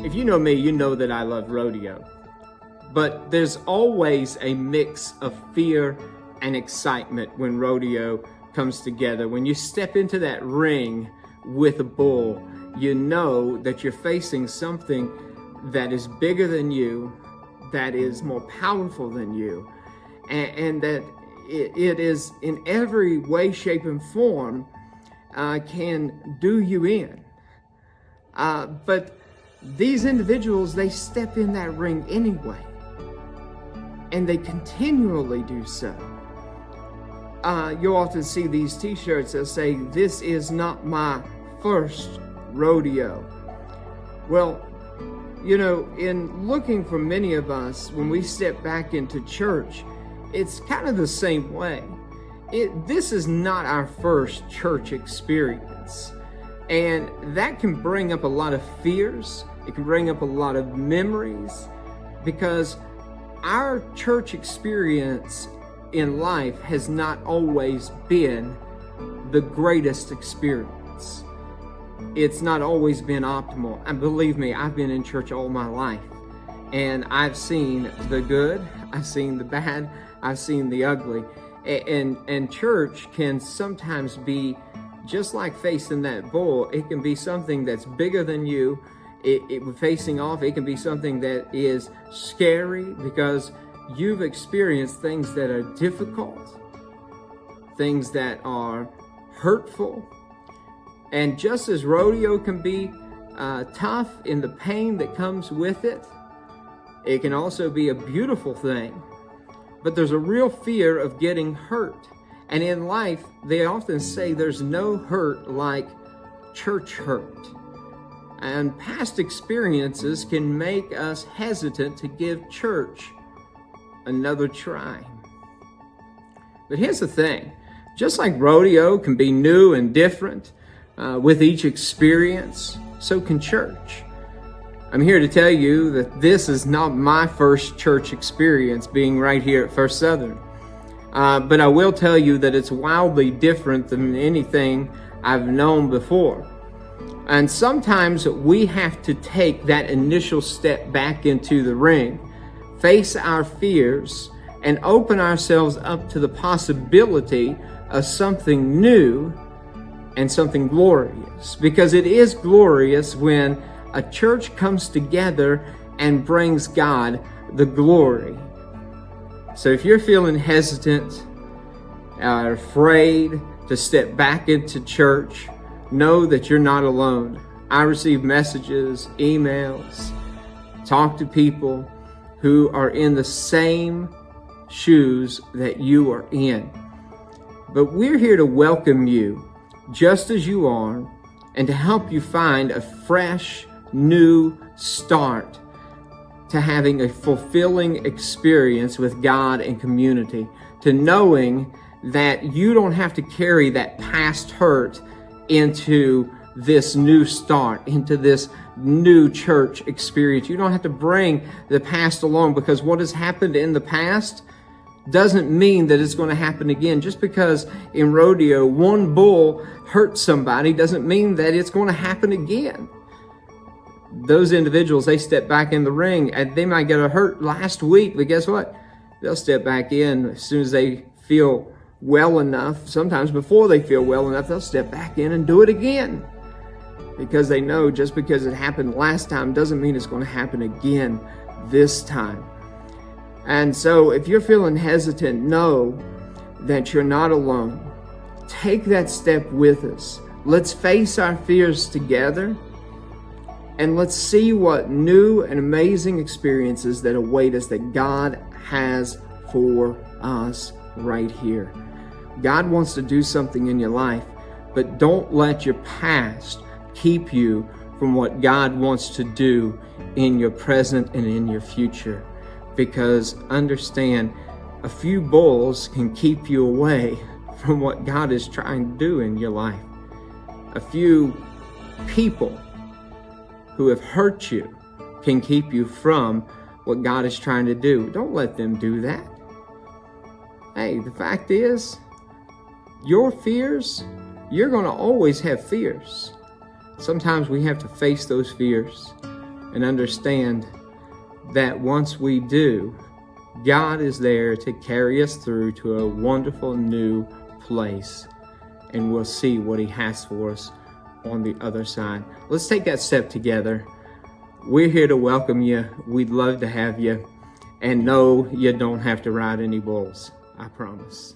If you know me, you know that I love rodeo. But there's always a mix of fear and excitement when rodeo comes together. When you step into that ring with a bull, you know that you're facing something that is bigger than you, that is more powerful than you, and that it is in every way, shape, and form can do you in. But these individuals, they step in that ring anyway, and they continually do so. You'll often see these t-shirts that say, "This is not my first rodeo." Well, you know, in looking for many of us, when we step back into church, it's kind of the same way. This is not our first church experience. And that can bring up a lot of fears. It can bring up a lot of memories, because our church experience in life has not always been the greatest experience. It's not always been optimal. And believe me, I've been in church all my life, and I've seen the good, I've seen the bad, I've seen the ugly. And church can sometimes be just like facing that bull. It can be something that's bigger than you. Facing off, it can be something that is scary because you've experienced things that are difficult, things that are hurtful. And just as rodeo can be tough in the pain that comes with it, it can also be a beautiful thing. But there's a real fear of getting hurt. And in life, they often say there's no hurt like church hurt. And past experiences can make us hesitant to give church another try. But here's the thing. Just like rodeo can be new and different with each experience, so can church. I'm here to tell you that this is not my first church experience being right here at First Southern. But I will tell you that it's wildly different than anything I've known before. And sometimes we have to take that initial step back into the ring, face our fears, and open ourselves up to the possibility of something new and something glorious. Because it is glorious when a church comes together and brings God the glory. So if you're feeling hesitant, afraid to step back into church, know that you're not alone. I receive messages, emails, talk to people who are in the same shoes that you are in. But we're here to welcome you just as you are, and to help you find a fresh, new start to having a fulfilling experience with God and community, to knowing that you don't have to carry that past hurt into this new start, into this new church experience. You don't have to bring the past along, because what has happened in the past doesn't mean that it's going to happen again. Just because in rodeo one bull hurt somebody doesn't mean that it's going to happen again. Those individuals, they step back in the ring and they might get hurt last week, but guess what? They'll step back in as soon as they feel well enough. Sometimes before they feel well enough, they'll step back in and do it again, because they know just because it happened last time doesn't mean it's going to happen again this time. And so if you're feeling hesitant, know that you're not alone. Take that step with us. Let's face our fears together, and let's see what new and amazing experiences that await us that God has for us right here. God wants to do something in your life, but don't let your past keep you from what God wants to do in your present and in your future. Because understand, a few bulls can keep you away from what God is trying to do in your life. A few people who have hurt you can keep you from what God is trying to do. Don't let them do that. Hey, the fact is, your fears, you're going to always have fears. Sometimes we have to face those fears. and understand that once we do, God is there to carry us through to a wonderful new place, and we'll see what He has for us on the other side. Let's take that step together. We're here to welcome you. We'd love to have you. And no, you don't have to ride any bulls, I promise.